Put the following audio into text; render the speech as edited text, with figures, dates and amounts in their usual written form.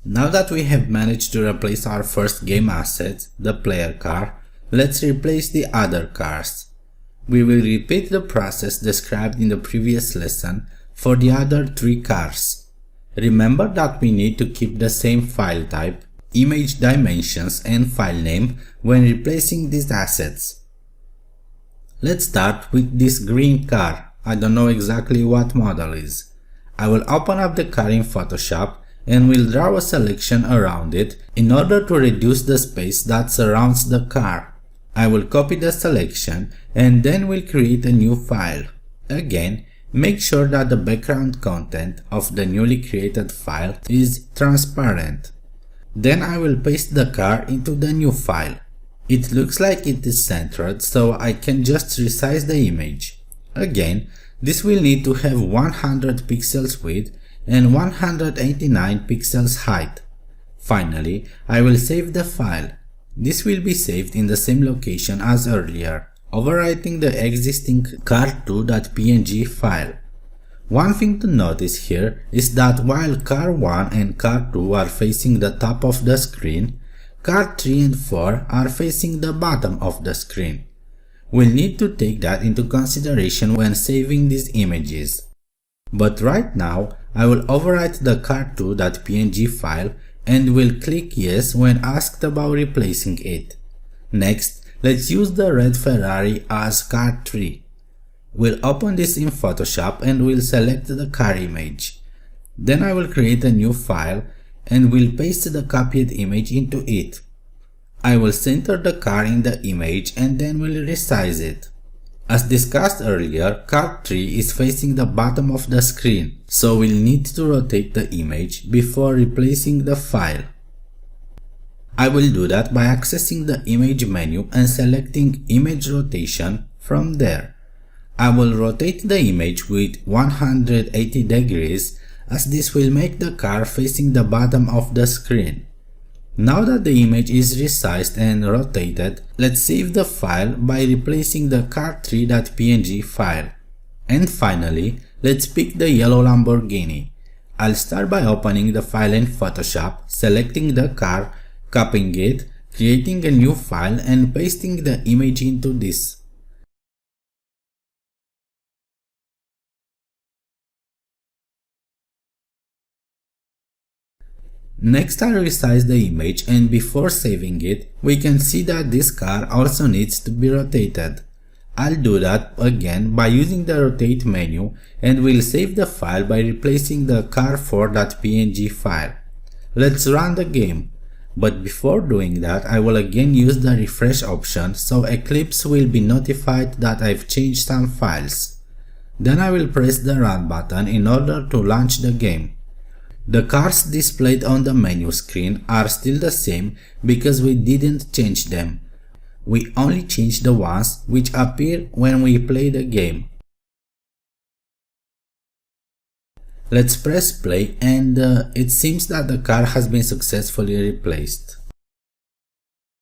Now that we have managed to replace our first game asset, the player car, let's replace the other cars. We will repeat the process described in the previous lesson for the other 3 cars. Remember that we need to keep the same file type, image dimensions and file name when replacing these assets. Let's start with this green car. I don't know exactly what model is. I will open up the car in Photoshop and will draw a selection around it in order to reduce the space that surrounds the car. I will copy the selection and then will create a new file. Again, make sure that the background content of the newly created file is transparent. Then I will paste the car into the new file. It looks like it is centered, so I can just resize the image. Again, this will need to have 100 pixels width and 189 pixels height. Finally, I will save the file. This will be saved in the same location as earlier, overwriting the existing car2.png file. One thing to notice here is that while car1 and car2 are facing the top of the screen, car3 and 4 are facing the bottom of the screen. We'll need to take that into consideration when saving these images. But right now, I will overwrite the car2.png file and will click yes when asked about replacing it. Next, let's use the red Ferrari as car3. We'll open this in Photoshop and we'll select the car image. Then I will create a new file and will paste the copied image into it. I will center the car in the image and then will resize it. As discussed earlier, car3 is facing the bottom of the screen, so we'll need to rotate the image before replacing the file. I will do that by accessing the image menu and selecting image rotation from there. I will rotate the image with 180 degrees as this will make the car facing the bottom of the screen. Now that the image is resized and rotated, let's save the file by replacing the car3.png file. And finally, let's pick the yellow Lamborghini. I'll start by opening the file in Photoshop, selecting the car, copying it, creating a new file and pasting the image into this. Next, I'll resize the image and before saving it, we can see that this car also needs to be rotated. I'll do that again by using the rotate menu and we'll save the file by replacing the car4.png file. Let's run the game. But before doing that, I will again use the refresh option so Eclipse will be notified that I've changed some files. Then I will press the run button in order to launch the game. The cars displayed on the menu screen are still the same because we didn't change them. We only changed the ones which appear when we play the game. Let's press play and it seems that the car has been successfully replaced.